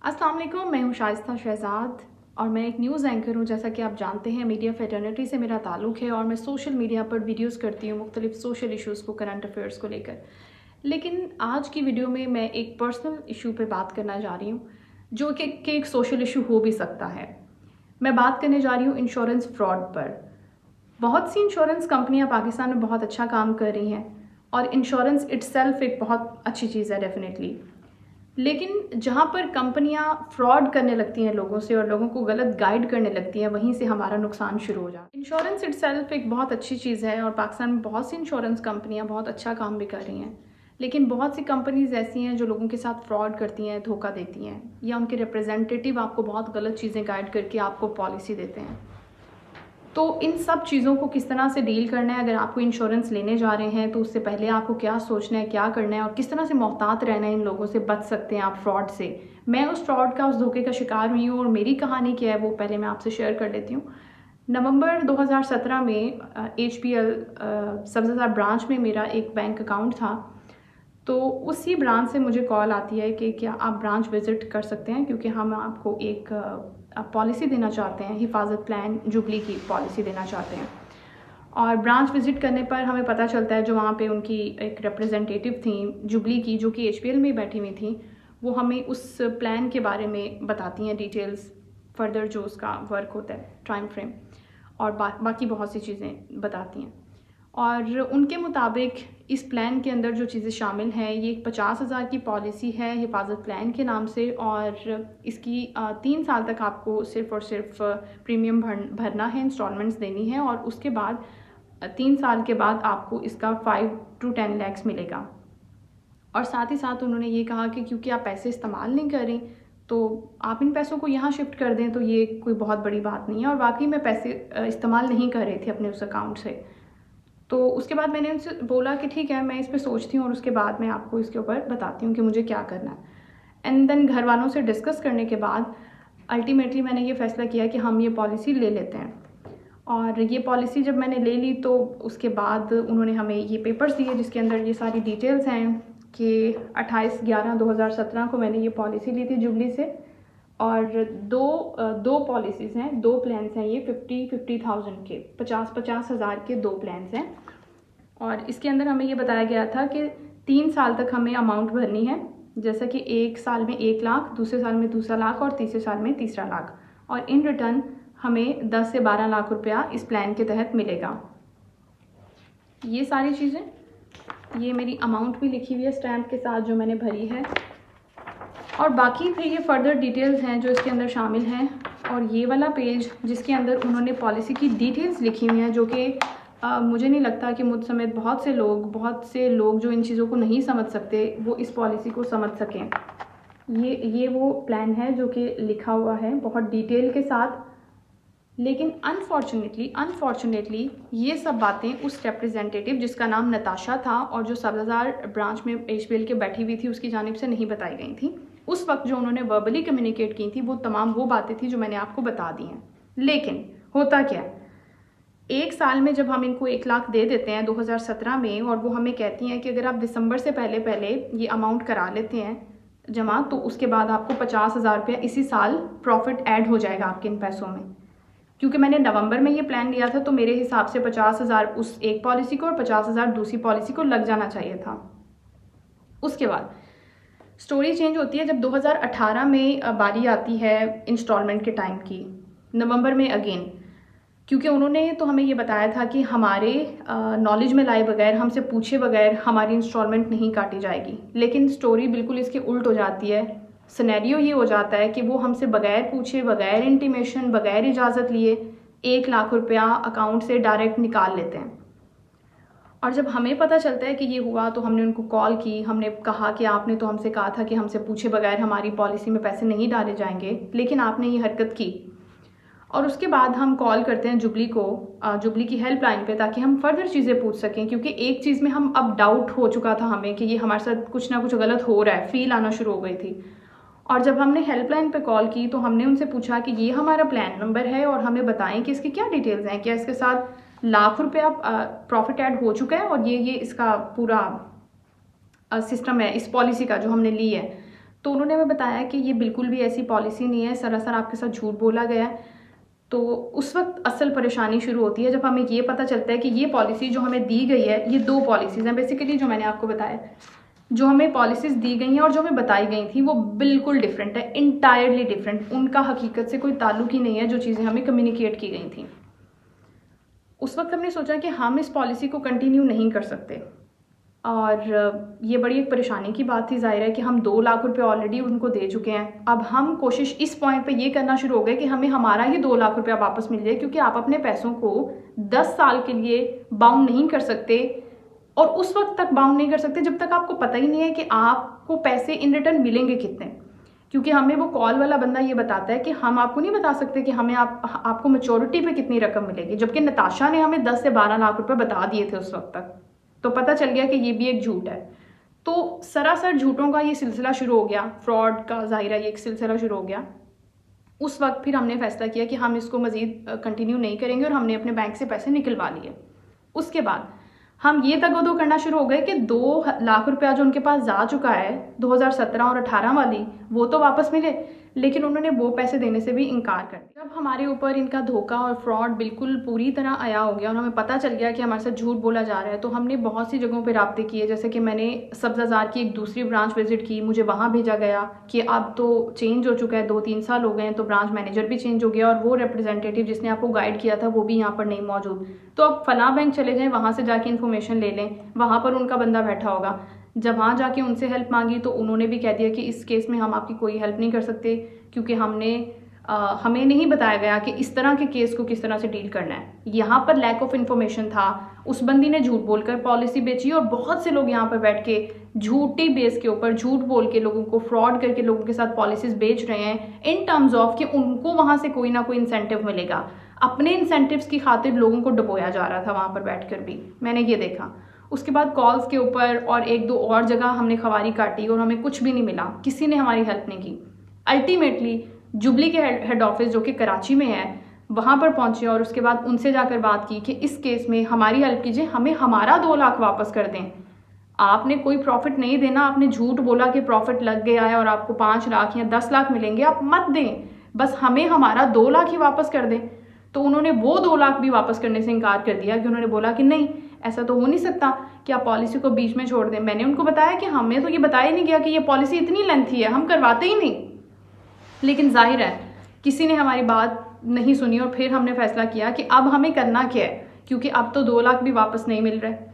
अस्सलाम वालेकुम, मैं हूँ शाइस्ता शहजाद और मैं एक न्यूज़ एंकर हूँ। जैसा कि आप जानते हैं, मीडिया फेटर्निटी से मेरा ताल्लुक़ है और मैं सोशल मीडिया पर वीडियोस करती हूँ मुख्तलिफ सोशल इश्यूज़ को, करंट अफेयर्स को लेकर। लेकिन आज की वीडियो में मैं एक पर्सनल इशू पे बात करना जा रही हूँ, जो कि एक सोशल इशू हो भी सकता है। मैं बात करने जा रही हूँ इंश्योरेंस फ्रॉड पर। बहुत सी इंश्योरेंस कंपनियाँ पाकिस्तान में बहुत अच्छा काम कर रही हैं और इंश्योरेंस इट्सेल्फ एक बहुत अच्छी चीज़ है डेफिनेटली। लेकिन जहाँ पर कंपनियाँ फ्रॉड करने लगती हैं लोगों से और लोगों को गलत गाइड करने लगती हैं, वहीं से हमारा नुकसान शुरू हो जाता है। इंश्योरेंस इट्सेल्फ एक बहुत अच्छी चीज़ है और पाकिस्तान में बहुत सी इंश्योरेंस कंपनियाँ बहुत अच्छा काम भी कर रही हैं। लेकिन बहुत सी कंपनीज़ ऐसी हैं जो लोगों के साथ फ्रॉड करती हैं, धोखा देती हैं, या उनके रिप्रेजेंटेटिव आपको बहुत गलत चीज़ें गाइड करके आपको पॉलिसी देते हैं। तो इन सब चीज़ों को किस तरह से डील करना है, अगर आपको इंश्योरेंस लेने जा रहे हैं तो उससे पहले आपको क्या सोचना है, क्या करना है और किस तरह से मोहतात रहना है, इन लोगों से बच सकते हैं आप फ्रॉड से। मैं उस फ्रॉड का, उस धोखे का शिकार हुई हूँ और मेरी कहानी क्या है वो पहले मैं आपसे शेयर कर लेती हूँ। नवंबर 2017 में HPL सब्ज़ाज़ार ब्रांच में मेरा एक बैंक अकाउंट था। तो उसी ब्रांच से मुझे कॉल आती है कि क्या आप ब्रांच विज़िट कर सकते हैं, क्योंकि हम आपको एक पॉलिसी देना चाहते हैं, हिफाजत प्लान जुबली की पॉलिसी देना चाहते हैं। और ब्रांच विज़िट करने पर हमें पता चलता है, जो वहाँ पे उनकी एक रिप्रेजेंटेटिव थी जुबली की, जो कि HPL में बैठी हुई थी, वो हमें उस प्लान के बारे में बताती हैं डिटेल्स, फर्दर जो उसका वर्क होता है, टाइम फ्रेम और बाकी बहुत सी चीज़ें बताती हैं। और उनके मुताबिक इस प्लान के अंदर जो चीज़ें शामिल हैं, ये एक 50,000 की पॉलिसी है हिफाजत प्लान के नाम से, और इसकी 3 साल तक आपको सिर्फ़ और सिर्फ प्रीमियम भरना है, इंस्टॉलमेंट्स देनी है, और उसके बाद 3 साल के बाद आपको इसका 5 to 10 लाख मिलेगा। और साथ ही साथ उन्होंने ये कहा कि क्योंकि आप पैसे इस्तेमाल नहीं कर रही, तो आप इन पैसों को यहाँ शिफ्ट कर दें तो ये कोई बहुत बड़ी बात नहीं है। और वाकई मैं पैसे इस्तेमाल नहीं कर रही थी अपने उस अकाउंट से। तो उसके बाद मैंने उनसे बोला कि ठीक है, मैं इस पे सोचती हूँ और उसके बाद मैं आपको इसके ऊपर बताती हूँ कि मुझे क्या करना है। एंड देन घर वालों से डिस्कस करने के बाद अल्टीमेटली मैंने ये फ़ैसला किया कि हम ये पॉलिसी ले लेते हैं। और ये पॉलिसी जब मैंने ले ली तो उसके बाद उन्होंने हमें ये पेपर्स दिए जिसके अंदर ये सारी डिटेल्स हैं कि 28/11/2017 को मैंने ये पॉलिसी ली थी जुबली से। और दो पॉलिसीज़ हैं, 2 प्लान्स हैं, ये 50,000 के, 50,000 के 2 प्लान्स हैं। और इसके अंदर हमें ये बताया गया था कि 3 साल तक हमें अमाउंट भरनी है, जैसा कि एक साल में 1 लाख, दूसरे साल में दूसरा लाख और तीसरे साल में तीसरा लाख। और इन रिटर्न हमें 10 से 12 लाख रुपया इस प्लान के तहत मिलेगा। ये सारी चीज़ें, ये मेरी अमाउंट भी लिखी हुई है स्टैम्प के साथ जो मैंने भरी है, और बाकी फिर ये फर्दर डिटेल्स हैं जो इसके अंदर शामिल हैं। और ये वाला पेज जिसके अंदर उन्होंने पॉलिसी की डिटेल्स लिखी हुई हैं, जो कि मुझे नहीं लगता कि मुझ समेत बहुत से लोग जो इन चीज़ों को नहीं समझ सकते, वो इस पॉलिसी को समझ सकें। ये वो प्लान है जो कि लिखा हुआ है बहुत डिटेल के साथ। लेकिन अनफॉर्चुनेटली ये सब बातें उस रिप्रेजेंटेटिव जिसका नाम नताशा था और जो सब्ज़ाज़ार ब्रांच में HPL के बैठी हुई थी, उसकी जानिब से नहीं बताई गई थी। उस वक्त जो उन्होंने वर्बली कम्युनिकेट की थी, वो तमाम वो बातें थी जो मैंने आपको बता दी हैं। लेकिन होता क्या, एक साल में जब हम इनको 1 लाख दे देते हैं 2017 में, और वो हमें कहती हैं कि अगर आप दिसंबर से पहले ये अमाउंट करा लेते हैं जमा, तो उसके बाद आपको 50,000 रुपया इसी साल प्रॉफिट ऐड हो जाएगा आपके इन पैसों में। क्योंकि मैंने नवंबर में ये प्लान लिया था, तो मेरे हिसाब से 50,000 उस एक पॉलिसी को और 50,000 दूसरी पॉलिसी को लग जाना चाहिए था। उसके बाद स्टोरी चेंज होती है जब 2018 में बारी आती है इंस्टॉलमेंट के टाइम की, नवंबर में अगेन, क्योंकि उन्होंने तो हमें ये बताया था कि हमारे नॉलेज में लाए बगैर, हमसे पूछे बगैर हमारी इंस्टॉलमेंट नहीं काटी जाएगी। लेकिन स्टोरी बिल्कुल इसके उल्ट हो जाती है। सिनेरियो ये हो जाता है कि वो हमसे बगैर पूछे, बगैर इंटीमेशन, बगैर इजाज़त लिए 1 लाख रुपया अकाउंट से डायरेक्ट निकाल लेते हैं। और जब हमें पता चलता है कि ये हुआ, तो हमने उनको कॉल की, हमने कहा कि आपने तो हमसे कहा था कि हमसे पूछे बगैर हमारी पॉलिसी में पैसे नहीं डाले जाएंगे, लेकिन आपने ये हरकत की। और उसके बाद हम कॉल करते हैं जुबली को, जुबली की हेल्पलाइन पे, ताकि हम फर्दर चीज़ें पूछ सकें, क्योंकि एक चीज़ में हम अब डाउट हो चुका था हमें कि ये हमारे साथ कुछ ना कुछ गलत हो रहा है, फील आना शुरू हो गई थी। और जब हमने हेल्पलाइन पे कॉल की तो हमने उनसे पूछा कि ये हमारा प्लान नंबर है और हमें बताएं कि इसकी क्या डिटेल्स हैं, क्या इसके साथ लाख रुपया प्रॉफिट ऐड हो चुका है, और ये इसका पूरा सिस्टम है इस पॉलिसी का जो हमने ली है। तो उन्होंने हमें बताया कि ये बिल्कुल भी ऐसी पॉलिसी नहीं है, सरासर आपके साथ झूठ बोला गया है। तो उस वक्त असल परेशानी शुरू होती है जब हमें ये पता चलता है कि ये पॉलिसी जो हमें दी गई है, ये 2 पॉलिसीज़ हैं बेसिकली जो मैंने आपको बताया। जो हमें पॉलिसीज़ दी गई हैं और जो हमें बताई गई थी वो बिल्कुल डिफरेंट है, इंटायरली डिफरेंट। उनका हकीकत से कोई ताल्लुक ही नहीं है जो चीज़ें हमें कम्युनिकेट की गई थी। उस वक्त हमने सोचा कि हम इस पॉलिसी को कंटिन्यू नहीं कर सकते और ये बड़ी एक परेशानी की बात थी। ज़ाहिर है कि हम 2 लाख रुपए ऑलरेडी उनको दे चुके हैं। अब हम कोशिश इस पॉइंट पे ये करना शुरू हो गए कि हमें हमारा ही 2 लाख रुपया वापस मिल जाए, क्योंकि आप अपने पैसों को 10 साल के लिए बाउंड नहीं कर सकते और उस वक्त तक बाउंड नहीं कर सकते जब तक आपको पता ही नहीं है कि आपको पैसे इन रिटर्न मिलेंगे कितने। क्योंकि हमें वो कॉल वाला बंदा ये बताता है कि हम आपको नहीं बता सकते कि हमें आपको मैच्योरिटी पे कितनी रकम मिलेगी, जबकि नताशा ने हमें 10 से 12 लाख रुपए बता दिए थे उस वक्त तक। तो पता चल गया कि ये भी एक झूठ है। तो सरासर झूठों का ये सिलसिला शुरू हो गया, फ्रॉड का ज़ाहिर है ये एक सिलसिला शुरू हो गया। उस वक्त फिर हमने फैसला किया कि हम इसको मज़ीद कंटिन्यू नहीं करेंगे और हमने अपने बैंक से पैसे निकलवा लिए। उसके बाद हम ये तगोदो करना शुरू हो गए कि 2 लाख रुपया जो उनके पास जा चुका है 2017 और 18 वाली, वो तो वापस मिले, लेकिन उन्होंने वो पैसे देने से भी इनकार कर दिया। जब हमारे ऊपर इनका धोखा और फ्रॉड बिल्कुल पूरी तरह आया हो गया और हमें पता चल गया कि हमारे साथ झूठ बोला जा रहा है, तो हमने बहुत सी जगहों पे राब्ते किए। जैसे कि मैंने सब्ज़ाज़ार की एक दूसरी ब्रांच विज़िट की, मुझे वहाँ भेजा गया कि अब तो चेंज हो चुका है, 2-3 साल हो गए हैं, तो ब्रांच मैनेजर भी चेंज हो गया और वो रिप्रेजेंटेटिव जिसने आपको गाइड किया था वो भी यहाँ पर नहीं मौजूद। तो अब फलां बैंक चले जाएँ, वहाँ से जाके इन्फॉर्मेशन ले लें, वहाँ पर उनका बंदा बैठा होगा। जब वहाँ जाके उनसे हेल्प मांगी तो उन्होंने भी कह दिया कि इस केस में हम आपकी कोई हेल्प नहीं कर सकते, क्योंकि हमें नहीं बताया गया कि इस तरह के केस को किस तरह से डील करना है। यहाँ पर लैक ऑफ इन्फॉर्मेशन था। उस बंदी ने झूठ बोलकर पॉलिसी बेची और बहुत से लोग यहाँ पर बैठ के झूठी बेस के ऊपर झूठ बोल के लोगों को फ्रॉड करके लोगों के साथ पॉलिसीज बेच रहे हैं इन टर्म्स ऑफ कि उनको वहाँ से कोई ना कोई इंसेंटिव मिलेगा। अपने इंसेंटिव्स की खातिर लोगों को डुबोया जा रहा था वहाँ पर बैठकर भी, मैंने ये देखा। उसके बाद कॉल्स के ऊपर और 1-2 और जगह हमने खवारी काटी और हमें कुछ भी नहीं मिला, किसी ने हमारी हेल्प नहीं की। अल्टीमेटली जुबली के हेड ऑफिस जो कि कराची में है, वहाँ पर पहुँचे और उसके बाद उनसे जाकर बात की कि इस केस में हमारी हेल्प कीजिए, हमें हमारा 2 लाख वापस कर दें। आपने कोई प्रॉफिट नहीं देना, आपने झूठ बोला कि प्रॉफिट लग गया है और आपको 5 लाख या 10 लाख मिलेंगे, आप मत दें, बस हमें हमारा 2 लाख ही वापस कर दें। तो उन्होंने वो 2 लाख भी वापस करने से इनकार कर दिया कि उन्होंने बोला कि नहीं, ऐसा तो हो नहीं सकता कि आप पॉलिसी को बीच में छोड़ दें। मैंने उनको बताया कि हमें तो ये बताया नहीं गया कि ये पॉलिसी इतनी लेंथी है, हम करवाते ही नहीं। लेकिन जाहिर है किसी ने हमारी बात नहीं सुनी और फिर हमने फैसला किया कि अब हमें करना क्या है, क्योंकि अब तो 2 लाख भी वापस नहीं मिल रहे।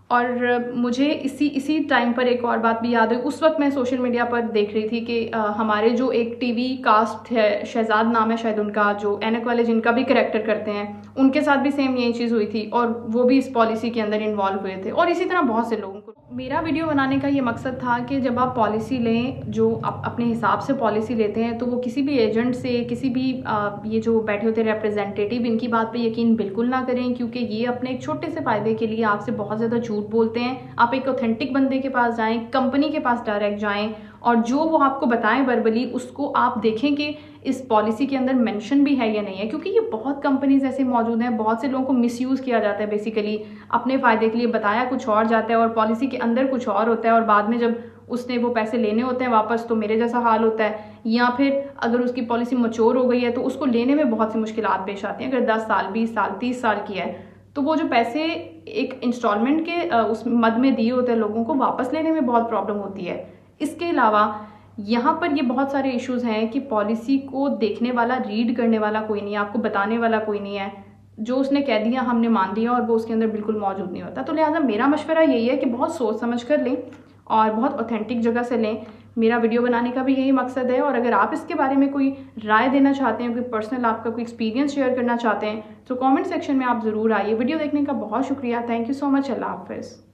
और मुझे इसी टाइम पर एक और बात भी याद हुई। उस वक्त मैं सोशल मीडिया पर देख रही थी कि हमारे जो एक टीवी कास्ट है, शहजाद नाम है शायद उनका, जो एनक वाले जिनका भी करैक्टर करते हैं, उनके साथ भी सेम यही चीज़ हुई थी और वो भी इस पॉलिसी के अंदर इन्वॉल्व हुए थे और इसी तरह बहुत से लोगों को। मेरा वीडियो बनाने का ये मकसद था कि जब आप पॉलिसी लें, जो आप अपने हिसाब से पॉलिसी लेते हैं, तो वो किसी भी एजेंट से, किसी भी ये जो बैठे होते रिप्रेजेंटेटिव, इनकी बात पे यकीन बिल्कुल ना करें, क्योंकि ये अपने एक छोटे से फ़ायदे के लिए आपसे बहुत ज़्यादा झूठ बोलते हैं। आप एक ऑथेंटिक बंदे के पास जाएं, कंपनी के पास डायरेक्ट जाएं और जो वो आपको बताएं वर्बली, उसको आप देखें कि इस पॉलिसी के अंदर मेंशन भी है या नहीं है, क्योंकि ये बहुत कंपनीज ऐसे मौजूद हैं, बहुत से लोगों को मिसयूज़ किया जाता है। बेसिकली अपने फ़ायदे के लिए बताया कुछ और जाता है और पॉलिसी के अंदर कुछ और होता है और बाद में जब उसने वो पैसे लेने होते हैं वापस, तो मेरे जैसा हाल होता है। या फिर अगर उसकी पॉलिसी मैच्योर हो गई है तो उसको लेने में बहुत सी मुश्किलात पेश आती हैं। अगर 10 साल, 20 साल, 30 साल की है तो वो जो पैसे एक इंस्टॉलमेंट के उस मद में दिए होते हैं लोगों को, वापस लेने में बहुत प्रॉब्लम होती है। इसके अलावा यहाँ पर ये बहुत सारे इश्यूज़ हैं कि पॉलिसी को देखने वाला, रीड करने वाला कोई नहीं है, आपको बताने वाला कोई नहीं है। जो उसने कह दिया हमने मान लिया और वो उसके अंदर बिल्कुल मौजूद नहीं होता। तो लिहाजा मेरा मशवरा यही है कि बहुत सोच समझ कर लें और बहुत ऑथेंटिक जगह से लें। मेरा वीडियो बनाने का भी यही मकसद है। और अगर आप इसके बारे में कोई राय देना चाहते हैं, कोई पर्सनल आपका कोई एक्सपीरियंस शेयर करना चाहते हैं, तो कमेंट सेक्शन में आप ज़रूर आइए। वीडियो देखने का बहुत शुक्रिया। Thank you so much. अल्लाह हाफ़िज़।